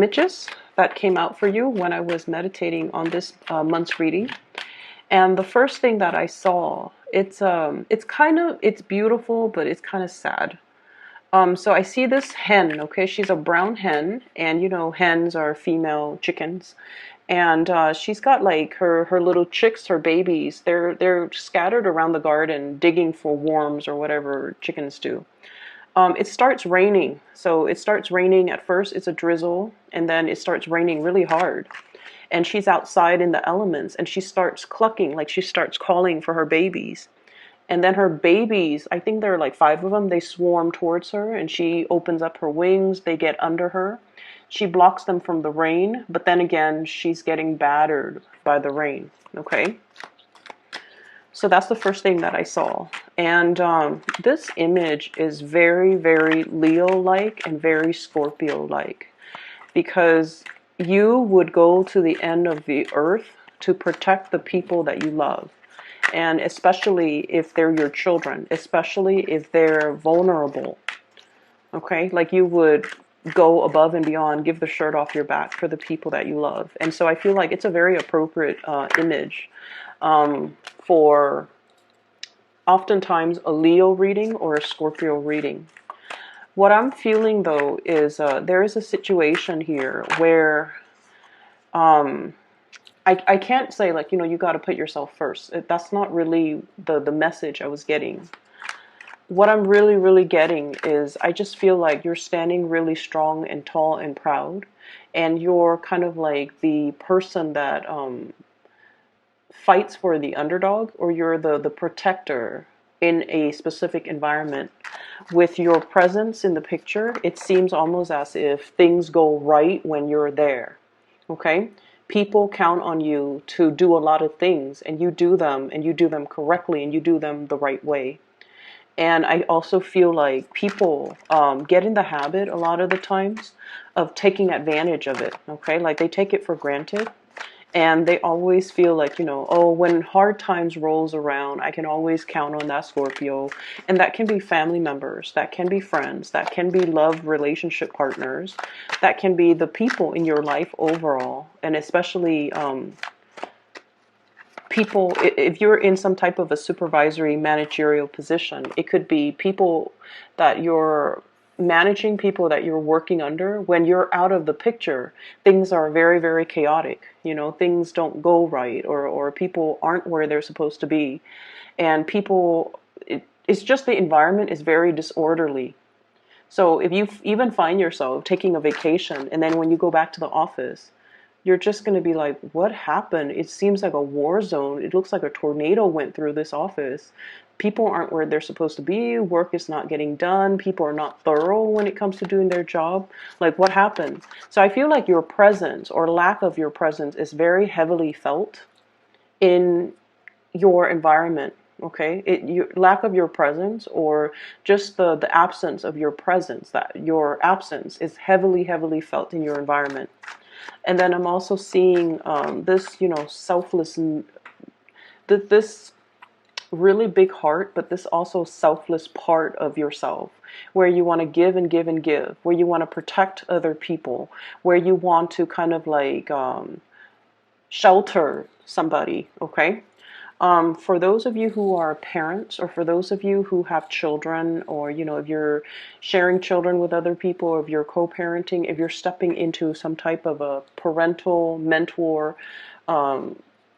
images that came out for you when I was meditating on this month's reading. And the first thing that I saw, it's beautiful, but it's kind of sad. So I see this hen, okay? She's a brown hen, and you know, hens are female chickens. And she's got like her little chicks, her babies. They're scattered around the garden, digging for worms or whatever chickens do. It starts raining. So it starts raining. At first, it's a drizzle, and then it starts raining really hard. And she's outside in the elements, and she starts clucking, like she starts calling for her babies. And then her babies, I think there are like 5 of them, they swarm towards her, and she opens up her wings. They get under her. She blocks them from the rain, but then again, she's getting battered by the rain. Okay? So that's the first thing that I saw. And this image is very, very Leo-like and very Scorpio-like, because you would go to the end of the earth to protect the people that you love. And especially if they're your children, especially if they're vulnerable. Okay? Like you would go above and beyond, give the shirt off your back for the people that you love. And so I feel like it's a very appropriate image for oftentimes a Leo reading or a Scorpio reading. What I'm feeling though is there is a situation here where I can't say like, you know, you got to put yourself first. That's not really the message I was getting. What I'm really, really getting is I just feel like you're standing really strong and tall and proud. And you're kind of like the person that fights for the underdog, or you're the protector in a specific environment. With your presence in the picture, it seems almost as if things go right when you're there. Okay? People count on you to do a lot of things, and you do them, and you do them correctly, and you do them the right way. And I also feel like people get in the habit a lot of the times of taking advantage of it. Okay? Like they take it for granted. And they always feel like, you know, oh, when hard times rolls around, I can always count on that Scorpio. And that can be family members, that can be friends, that can be love relationship partners, that can be the people in your life overall. And especially people, if you're in some type of a supervisory managerial position, it could be people that you're managing, people that you're working under. When you're out of the picture, things are very, very chaotic. You know, things don't go right, or people aren't where they're supposed to be. And people, it's just the environment is very disorderly. So if you even find yourself taking a vacation, and then when you go back to the office, you're just going to be like, what happened? It seems like a war zone. It looks like a tornado went through this office. People aren't where they're supposed to be. Work is not getting done. People are not thorough when it comes to doing their job. Like, what happened? So I feel like your presence or lack of your presence is very heavily felt in your environment. Okay, your lack of your presence, or just the absence of your presence, that your absence is heavily, heavily felt in your environment. And then I'm also seeing this, you know, selfless, this really big heart, but this also selfless part of yourself, where you want to give and give and give, where you want to protect other people, where you want to kind of like shelter somebody. Okay? For those of you who are parents, or for those of you who have children, or, you know, if you're sharing children with other people, or if you're co-parenting, if you're stepping into some type of a parental mentor,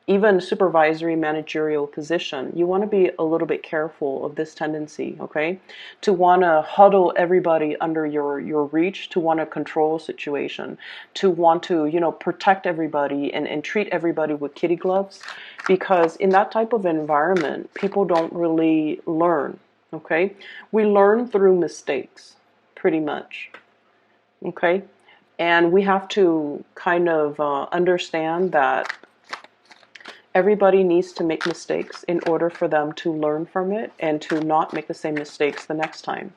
even supervisory managerial position, you want to be a little bit careful of this tendency, okay? To want to huddle everybody under your reach, to want to control a situation, to want to, you know, protect everybody and treat everybody with kitty gloves, because in that type of environment, people don't really learn, okay? We learn through mistakes, pretty much, okay? And we have to kind of understand that everybody needs to make mistakes in order for them to learn from it and to not make the same mistakes the next time.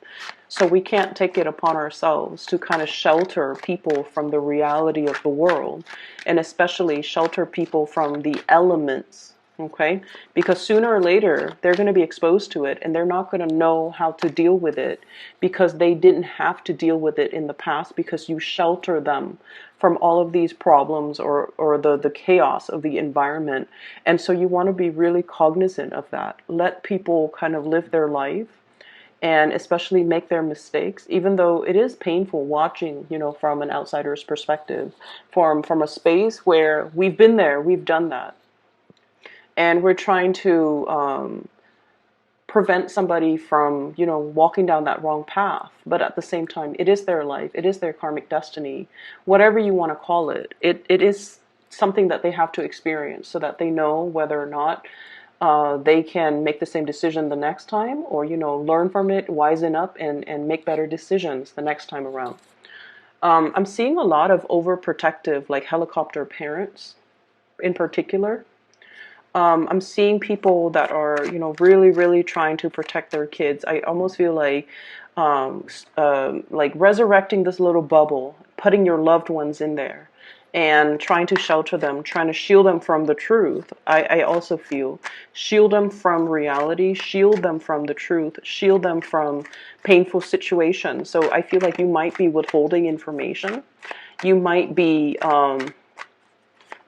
So we can't take it upon ourselves to kind of shelter people from the reality of the world, and especially shelter people from the elements Okay, because sooner or later they're going to be exposed to it, and they're not going to know how to deal with it because they didn't have to deal with it in the past, because you shelter them from all of these problems, or the chaos of the environment. And so you want to be really cognizant of that. Let people kind of live their life, and especially make their mistakes, even though it is painful watching, from an outsider's perspective, from a space where we've been there, we've done that, and we're trying to prevent somebody from, walking down that wrong path. But at the same time, it is their life, it is their karmic destiny, whatever you want to call it. It is something that they have to experience, so that they know whether or not they can make the same decision the next time, or, learn from it, wisen up, and make better decisions the next time around. I'm seeing a lot of overprotective, like helicopter parents in particular. I'm seeing people that are, really, really trying to protect their kids. I almost feel like resurrecting this little bubble, putting your loved ones in there, and trying to shelter them, trying to shield them from the truth. I also feel shield them from reality, shield them from the truth, shield them from painful situations. So I feel like you might be withholding information. You might be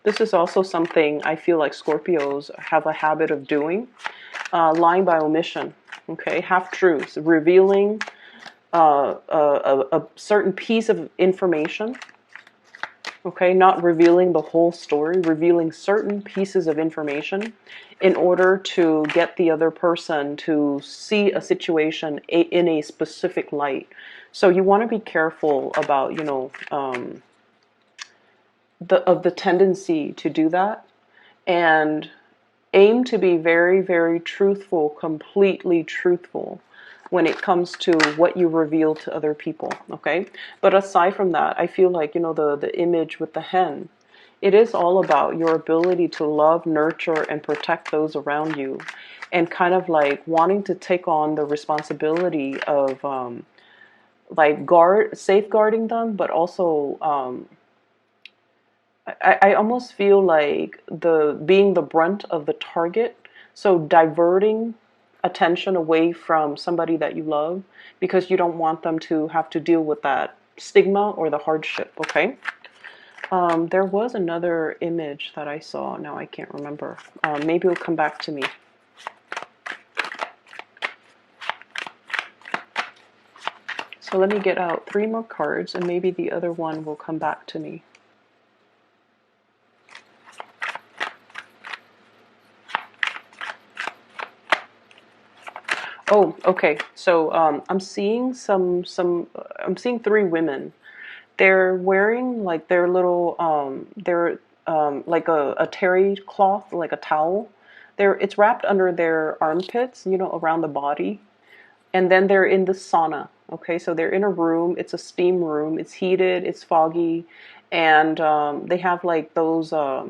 this is also something I feel like Scorpios have a habit of doing, lying by omission, okay? Half-truths, revealing a certain piece of information, okay? Not revealing the whole story, revealing certain pieces of information in order to get the other person to see a situation in a specific light. So you want to be careful about, the tendency to do that, and aim to be very, very truthful, completely truthful when it comes to what you reveal to other people, okay? But aside from that, I feel like, the image with the hen, it is all about your ability to love, nurture, and protect those around you, and kind of like wanting to take on the responsibility of like safeguarding them, but also I almost feel like being the brunt of the target, so diverting attention away from somebody that you love, because you don't want them to have to deal with that stigma or the hardship, okay? There was another image that I saw, now I can't remember. Maybe it'll come back to me. So let me get out 3 more cards, and maybe the other one will come back to me. Oh, okay. So I'm seeing I'm seeing 3 women. They're wearing like their little they're like a terry cloth, like a towel. It's wrapped under their armpits, around the body. And then they're in the sauna. Okay, so they're in a room. It's a steam room. It's heated. It's foggy, and they have like those eye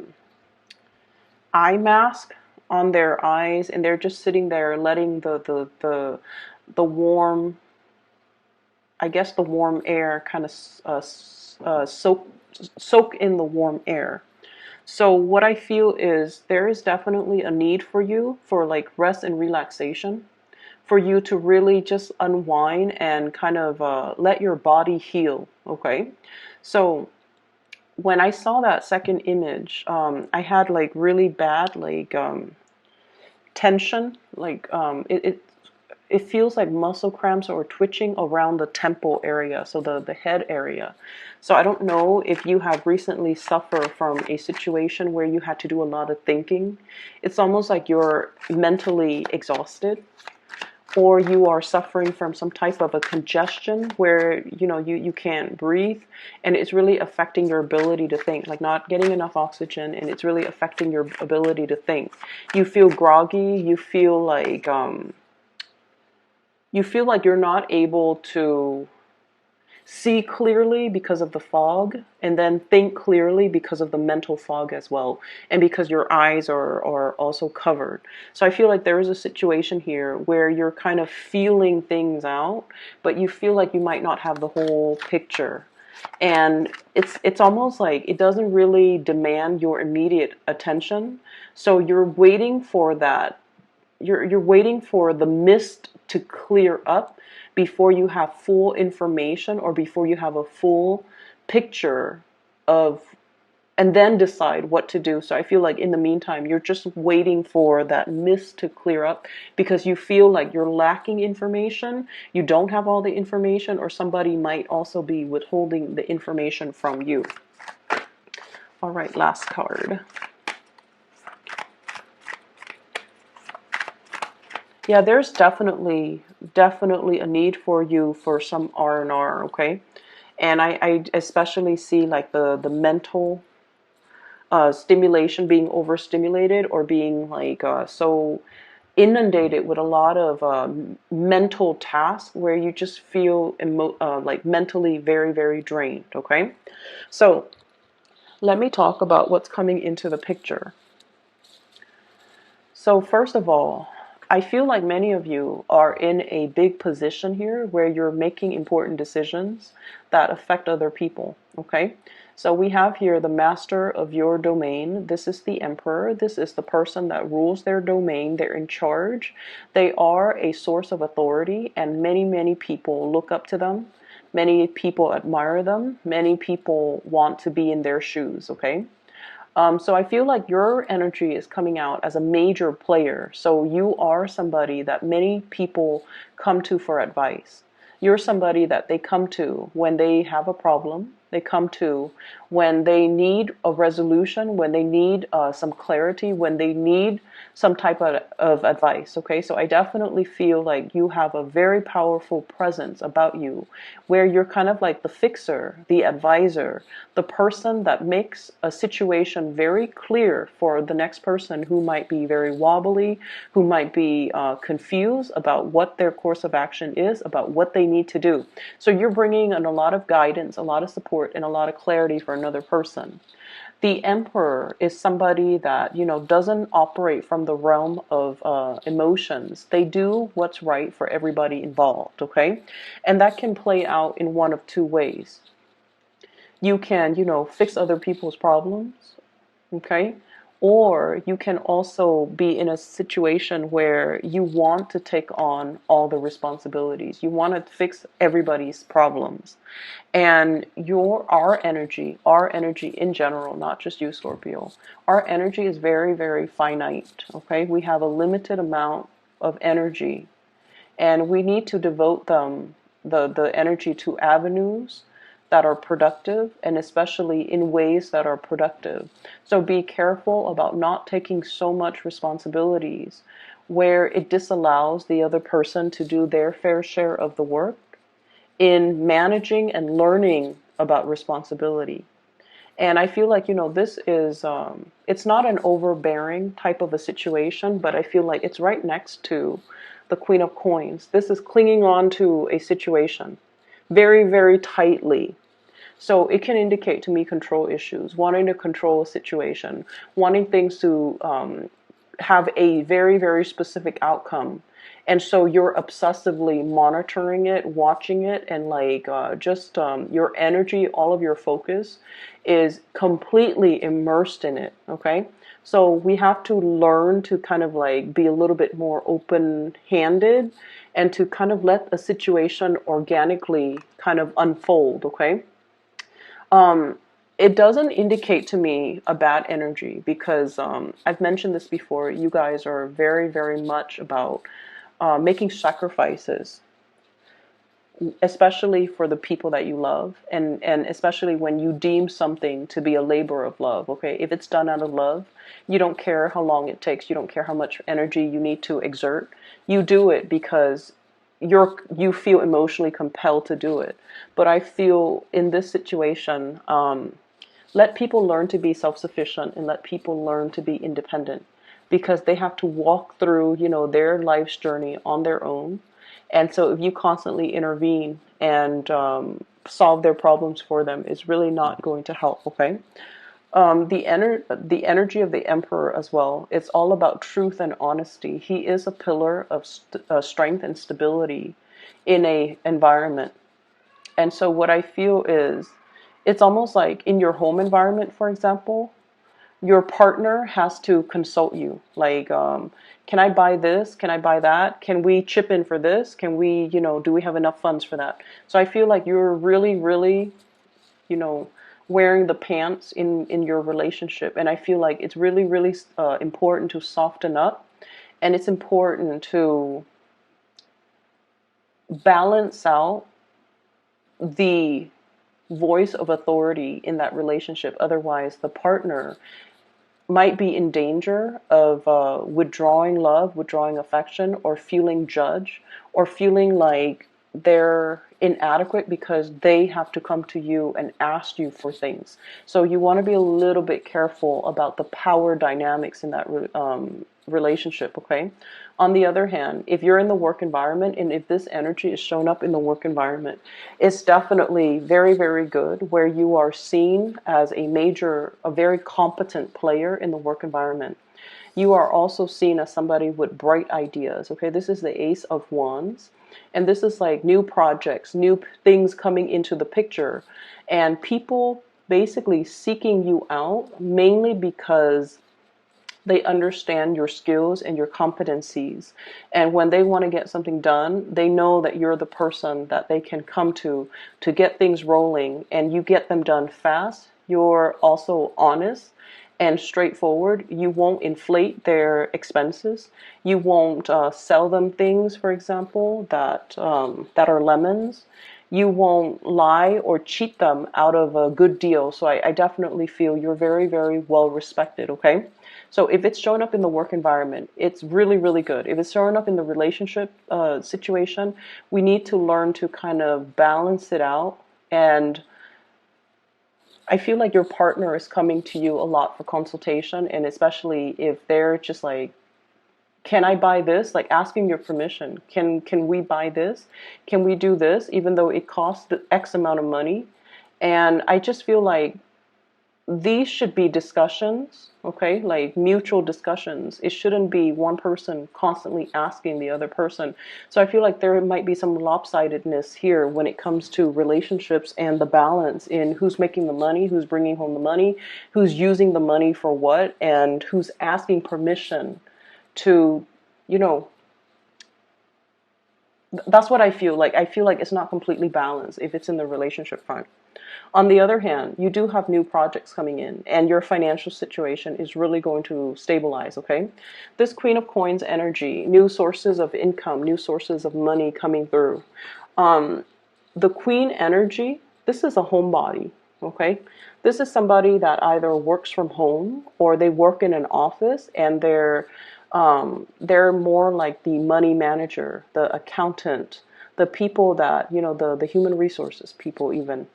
mask on their eyes, and they're just sitting there letting the warm, I guess the warm air kind of soak in the warm air. So what I feel is there is definitely a need for you for like rest and relaxation, for you to really just unwind and kind of let your body heal. Okay, so when I saw that second image, I had like really bad like tension, like it feels like muscle cramps or twitching around the temple area, so the head area. So I don't know if you have recently suffered from a situation where you had to do a lot of thinking. It's almost like you're mentally exhausted, or you are suffering from some type of a congestion where you can't breathe, and it's really affecting your ability to think, like not getting enough oxygen, and it's really affecting your ability to think. You feel groggy, you feel like you're not able to see clearly because of the fog, and then think clearly because of the mental fog as well, and because your eyes are also covered. So I feel like there is a situation here where you're kind of feeling things out, but you feel like you might not have the whole picture. And it's almost like it doesn't really demand your immediate attention. So you're waiting for that. You're waiting for the mist to clear up before you have full information, or before you have a full picture of, and then decide what to do. So I feel like in the meantime, you're just waiting for that mist to clear up because you feel like you're lacking information. You don't have all the information, or somebody might also be withholding the information from you. All right, last card. Yeah, there's definitely a need for you for some R&R, okay? And I especially see like the mental stimulation, being overstimulated, or being like so inundated with a lot of mental tasks where you just feel like mentally very, very drained, okay? So let me talk about what's coming into the picture. So first of all, I feel like many of you are in a big position here where you're making important decisions that affect other people, okay? So we have here the master of your domain. This is the emperor. This is the person that rules their domain. They're in charge. They are a source of authority, and many, many people look up to them. Many people admire them. Many people want to be in their shoes, okay? So I feel like your energy is coming out as a major player. So you are somebody that many people come to for advice. You're somebody that they come to when they have a problem. They come to when they need a resolution, when they need some clarity, when they need some type of advice. Okay, so I definitely feel like you have a very powerful presence about you, where you're kind of like the fixer, the advisor, the person that makes a situation very clear for the next person who might be very wobbly, who might be confused about what their course of action is, about what they need to do. So you're bringing in a lot of guidance, a lot of support, and a lot of clarity for another person. The emperor is somebody that, doesn't operate from the realm of emotions. They do what's right for everybody involved, okay? And that can play out in one of two ways. You can, fix other people's problems, okay? Or you can also be in a situation where you want to take on all the responsibilities. You want to fix everybody's problems. And our energy in general, not just you, Scorpio, our energy is very, very finite, okay? We have a limited amount of energy, and we need to devote the energy to avenues that are productive, and especially in ways that are productive. So be careful about not taking so much responsibilities where it disallows the other person to do their fair share of the work in managing and learning about responsibility. And I feel like, this is, it's not an overbearing type of a situation, but I feel like it's right next to the Queen of Coins. This is clinging on to a situation very, very tightly. So it can indicate to me control issues, wanting to control a situation, wanting things to have a very, very specific outcome. And so you're obsessively monitoring it, watching it, and like just your energy, all of your focus is completely immersed in it, okay? So we have to learn to kind of like be a little bit more open-handed and to kind of let a situation organically kind of unfold, okay? It doesn't indicate to me a bad energy because I've mentioned this before. You guys are very, very much about making sacrifices, especially for the people that you love, and especially when you deem something to be a labor of love, okay? If it's done out of love, you don't care how long it takes, you don't care how much energy you need to exert. You do it because you feel emotionally compelled to do it. But I feel in this situation, let people learn to be self-sufficient and let people learn to be independent, because they have to walk through, their life's journey on their own. And so if you constantly intervene and solve their problems for them, it's really not going to help, okay? The energy of the emperor as well, it's all about truth and honesty. He is a pillar of strength and stability in a environment. And so what I feel is It's almost like in your home environment, for example, your partner has to consult you. Like, can I buy this? Can I buy that? Can we chip in for this? Can we, do we have enough funds for that? So I feel like you're really, really, you know, wearing the pants in your relationship. And I feel like it's really, really important to soften up. And it's important to balance out the voice of authority in that relationship. Otherwise, the partner might be in danger of withdrawing love, withdrawing affection, or feeling judged, or feeling like they're inadequate because they have to come to you and ask you for things. So you want to be a little bit careful about the power dynamics in that relationship, okay? On the other hand, if you're in the work environment and if this energy is shown up in the work environment, it's definitely very, very good where you are seen as a very competent player in the work environment. You are also seen as somebody with bright ideas, okay? This is the Ace of Wands. And this is like new projects, new things coming into the picture, and people basically seeking you out mainly because they understand your skills and your competencies. And when they want to get something done, they know that you're the person that they can come to get things rolling, and you get them done fast. You're also honest and straightforward. You won't inflate their expenses. You won't sell them things, for example, that are lemons. You won't lie or cheat them out of a good deal. So I definitely feel you're very, very well respected, okay? So if it's showing up in the work environment, it's really, really good. If it's showing up in the relationship situation, we need to learn to kind of balance it out. And I feel like your partner is coming to you a lot for consultation, and especially if they're just like, can I buy this? Like asking your permission. Can we buy this? Can we do this? Even though it costs the X amount of money. And I just feel like these should be discussions, okay? Like mutual discussions. It shouldn't be one person constantly asking the other person. So I feel like there might be some lopsidedness here when it comes to relationships and the balance in who's making the money, who's bringing home the money, who's using the money for what, and who's asking permission to, you know, that's what I feel like. I feel like it's not completely balanced if it's in the relationship front. On the other hand, you do have new projects coming in, and your financial situation is really going to stabilize, okay? This Queen of Coins energy, new sources of income, new sources of money coming through. The Queen energy, this is a homebody, okay? This is somebody that either works from home or they work in an office, and they're more like the money manager, the accountant, the people that, the human resources people even.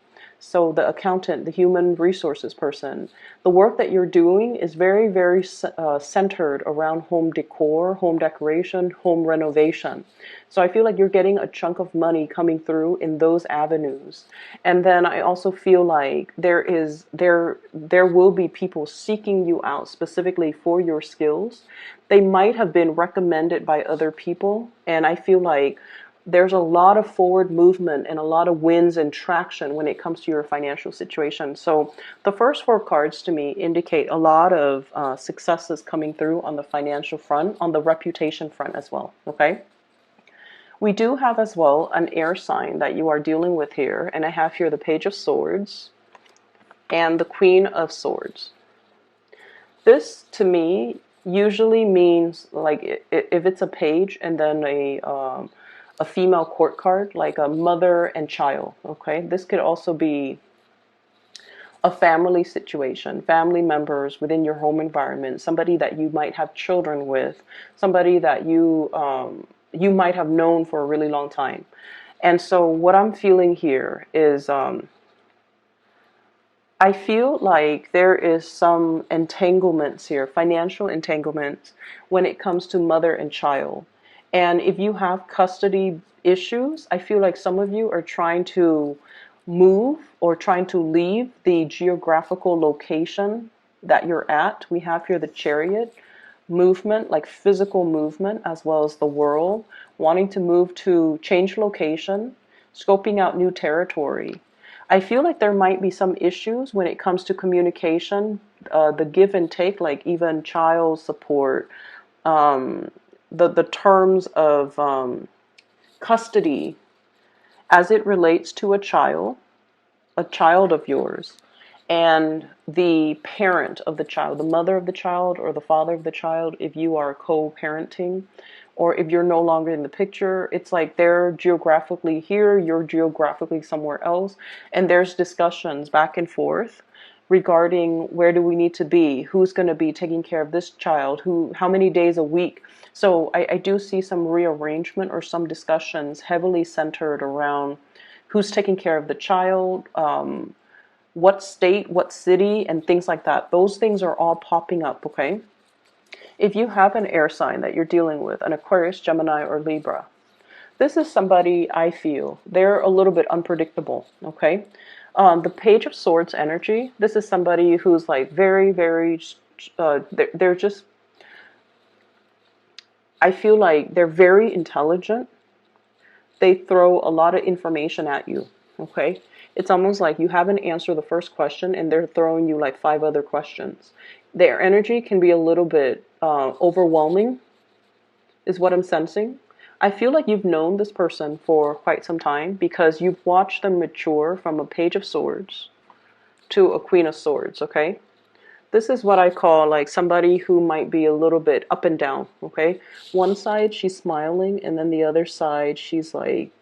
So the accountant, the human resources person, the work that you're doing is very, very centered around home decor, home decoration, home renovation. So I feel like you're getting a chunk of money coming through in those avenues. And then I also feel like there will be people seeking you out specifically for your skills. They might have been recommended by other people, and I feel like there's a lot of forward movement and a lot of wins and traction when it comes to your financial situation. So the first four cards to me indicate a lot of successes coming through on the financial front, on the reputation front as well, okay? We do have as well an air sign that you are dealing with here, and I have here the Page of Swords and the Queen of Swords. This to me usually means, like, if it's a page and then a female court card, like a mother and child, okay? This could also be a family situation, family members within your home environment, somebody that you might have children with, somebody that you might have known for a really long time. And so what I'm feeling here is I feel like there is some entanglements here, financial entanglements, when it comes to mother and child. And if you have custody issues, I feel like some of you are trying to move or trying to leave the geographical location that you're at. We have here the Chariot movement, like physical movement, as well as the World, wanting to move to change location, scoping out new territory. I feel like there might be some issues when it comes to communication, the give and take, like even child support, um, the terms of custody as it relates to a child of yours, and the parent of the child, the mother of the child or the father of the child, if you are co-parenting, or if you're no longer in the picture, it's like they're geographically here, you're geographically somewhere else, and there's discussions back and forth regarding where do we need to be, who's going to be taking care of this child, how many days a week. So I do see some rearrangement or some discussions heavily centered around who's taking care of the child, what state, what city, and things like that. Those things are all popping up, okay? If you have an air sign that you're dealing with, an Aquarius, Gemini, or Libra, this is somebody I feel they're a little bit unpredictable, okay? The Page of Swords energy, this is somebody who's like very, very, they're just, I feel like they're very intelligent. They throw a lot of information at you, okay? It's almost like you haven't answered the first question and they're throwing you like 5 other questions. Their energy can be a little bit overwhelming, is what I'm sensing. I feel like you've known this person for quite some time because you've watched them mature from a Page of Swords to a Queen of Swords, okay? This is what I call like somebody who might be a little bit up and down, okay? One side she's smiling, and then the other side she's like,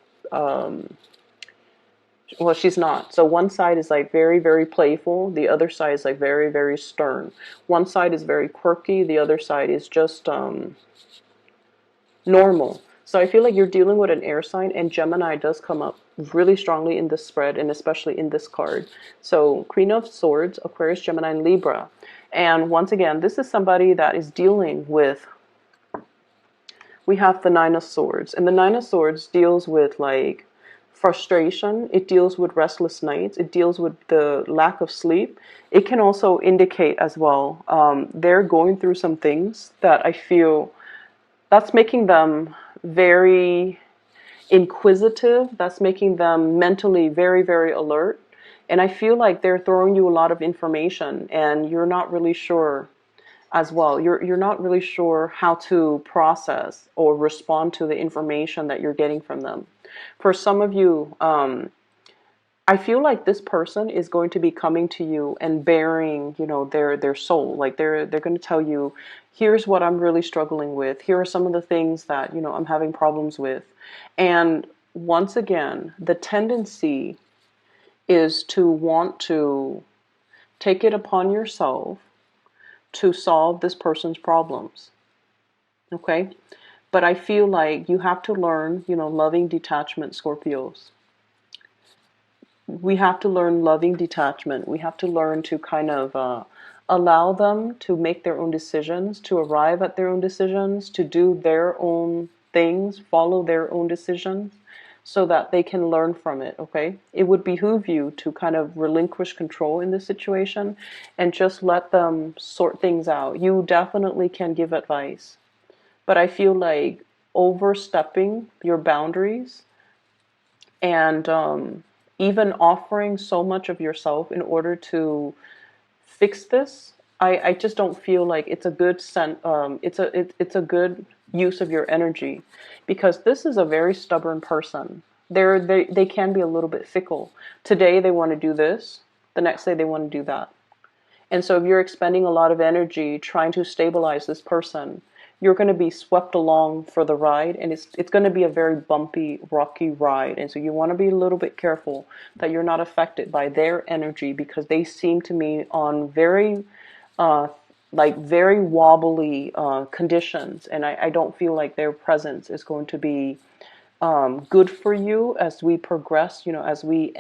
well, she's not. So one side is like very, very playful. The other side is like very, very stern. One side is very quirky. The other side is just normal. So I feel like you're dealing with an air sign, and Gemini does come up really strongly in this spread, and especially in this card. So Queen of Swords, Aquarius, Gemini, and Libra. And once again, this is somebody that is dealing with, we have the Nine of Swords. And the Nine of Swords deals with like frustration. It deals with restless nights. It deals with the lack of sleep. It can also indicate as well, they're going through some things that I feel that's making them very inquisitive. That's making them mentally very, very alert. And I feel like they're throwing you a lot of information and you're not really sure as well. You're not really sure how to process or respond to the information that you're getting from them. For some of you, I feel like this person is going to be coming to you and bearing, you know, their soul. Like they're going to tell you, here's what I'm really struggling with. Here are some of the things that, you know, I'm having problems with. And once again, the tendency is to want to take it upon yourself to solve this person's problems. Okay? But I feel like you have to learn, you know, loving detachment, Scorpios. We have to learn loving detachment. We have to learn to kind of allow them to make their own decisions, to arrive at their own decisions, to do their own things, follow their own decisions, so that they can learn from it, okay? It would behoove you to kind of relinquish control in this situation and just let them sort things out. You definitely can give advice, but I feel like overstepping your boundaries and even offering so much of yourself in order to fix this, I just don't feel like it's a good it's a good use of your energy, because this is a very stubborn person. They can be a little bit fickle. Today they want to do this, the next day they want to do that. And so if you're expending a lot of energy trying to stabilize this person, you're going to be swept along for the ride, and it's going to be a very bumpy, rocky ride. And so you want to be a little bit careful that you're not affected by their energy, because they seem to me on very very wobbly conditions, and I don't feel like their presence is going to be good for you as we progress, you know, as we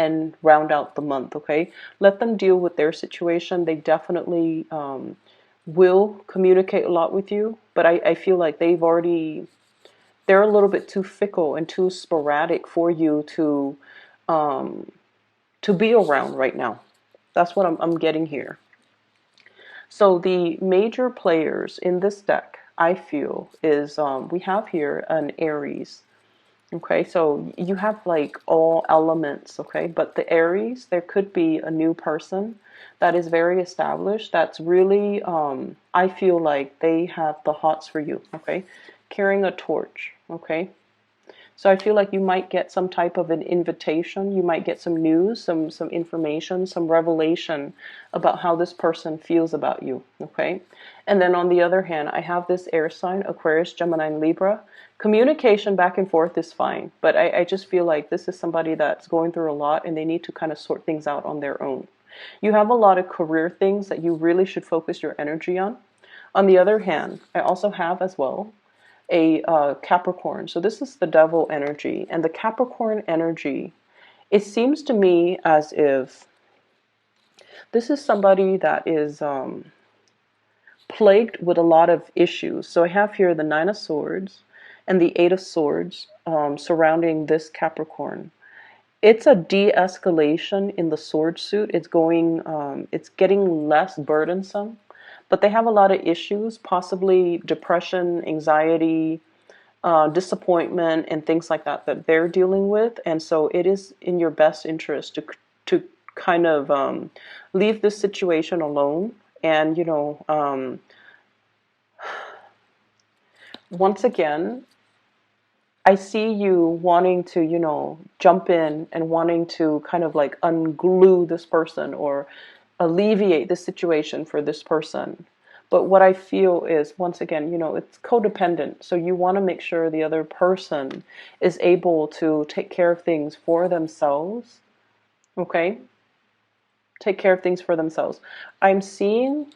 round out the month, okay? Let them deal with their situation. They definitely will communicate a lot with you, but I feel like they're a little bit too fickle and too sporadic for you to be around right now. That's what I'm getting here. So the major players in this deck, I feel, is we have here an Aries. Okay, so you have like all elements, okay? But the Aries, there could be a new person that is very established, that's really, I feel like they have the hots for you, okay? Carrying a torch, okay? So I feel like you might get some type of an invitation. You might get some news, some information, some revelation about how this person feels about you. Okay. And then on the other hand, I have this air sign, Aquarius, Gemini, and Libra. Communication back and forth is fine, but I just feel like this is somebody that's going through a lot and they need to kind of sort things out on their own. You have a lot of career things that you really should focus your energy on. On the other hand, I also have as well a Capricorn. So this is the devil energy. And the Capricorn energy, it seems to me as if this is somebody that is plagued with a lot of issues. So I have here the Nine of Swords and the Eight of Swords surrounding this Capricorn. It's a de-escalation in the sword suit. It's getting less burdensome, but they have a lot of issues, possibly depression, anxiety, disappointment, and things like that that they're dealing with. And so it is in your best interest to kind of leave this situation alone. And once again, I see you wanting to, jump in and wanting to kind of like unglue this person or alleviate the situation for this person. But what I feel is, once again, it's codependent. So you want to make sure the other person is able to take care of things for themselves. Okay? Take care of things for themselves. I'm seeing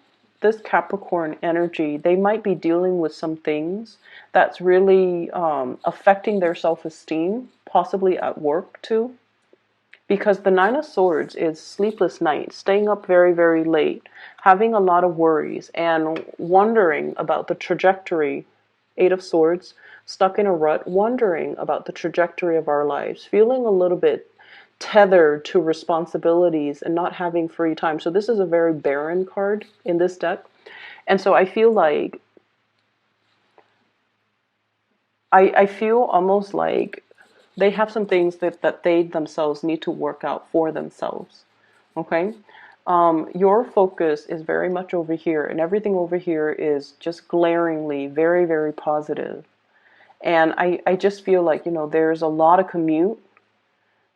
this Capricorn energy, they might be dealing with some things that's really affecting their self-esteem, possibly at work too. Because the Nine of Swords is sleepless nights, staying up very, very late, having a lot of worries, and wondering about the trajectory. Eight of Swords, stuck in a rut, wondering about the trajectory of our lives, feeling a little bit tethered to responsibilities and not having free time. So this is a very barren card in this deck. And so I feel like, I feel almost like they have some things that they themselves need to work out for themselves. Okay? Your focus is very much over here, and everything over here is just glaringly very, very positive. And I just feel like, there's a lot of commute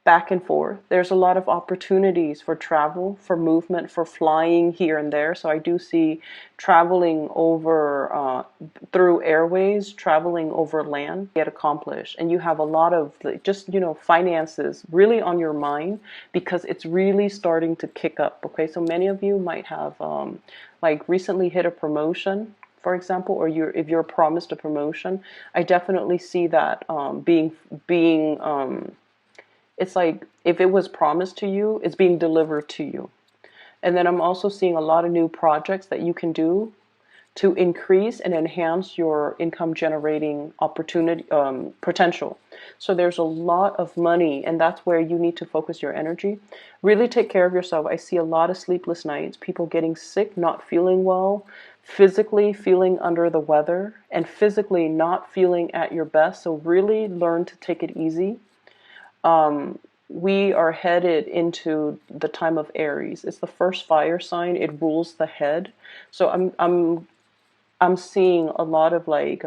back and forth. There's a lot of opportunities for travel, for movement, for flying here and there. So I do see traveling over through airways, traveling over land, get accomplished. And you have a lot of just, finances really on your mind because it's really starting to kick up. Okay, so many of you might have like recently hit a promotion, for example, or if you're promised a promotion. I definitely see that being it's like if it was promised to you, it's being delivered to you. And then I'm also seeing a lot of new projects that you can do to increase and enhance your income generating opportunity potential. So there's a lot of money, and that's where you need to focus your energy. Really take care of yourself. I see a lot of sleepless nights, people getting sick, not feeling well, physically feeling under the weather, and physically not feeling at your best. So really learn to take it easy. We are headed into the time of Aries. It's the first fire sign. It rules the head. So I'm seeing a lot of like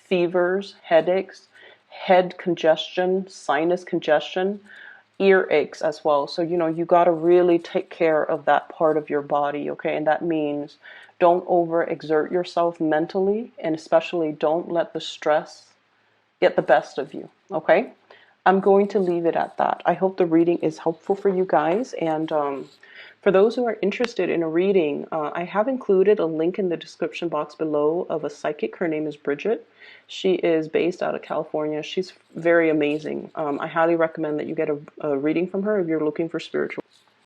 fevers, headaches, head congestion, sinus congestion, ear aches as well. So you got to really take care of that part of your body, okay? And that means don't overexert yourself mentally, and especially don't let the stress get the best of you, okay? I'm going to leave it at that. I hope the reading is helpful for you guys. And for those who are interested in a reading, I have included a link in the description box below of a psychic. Her name is Bridget. She is based out of California. She's very amazing. I highly recommend that you get a reading from her if you're looking for spiritual.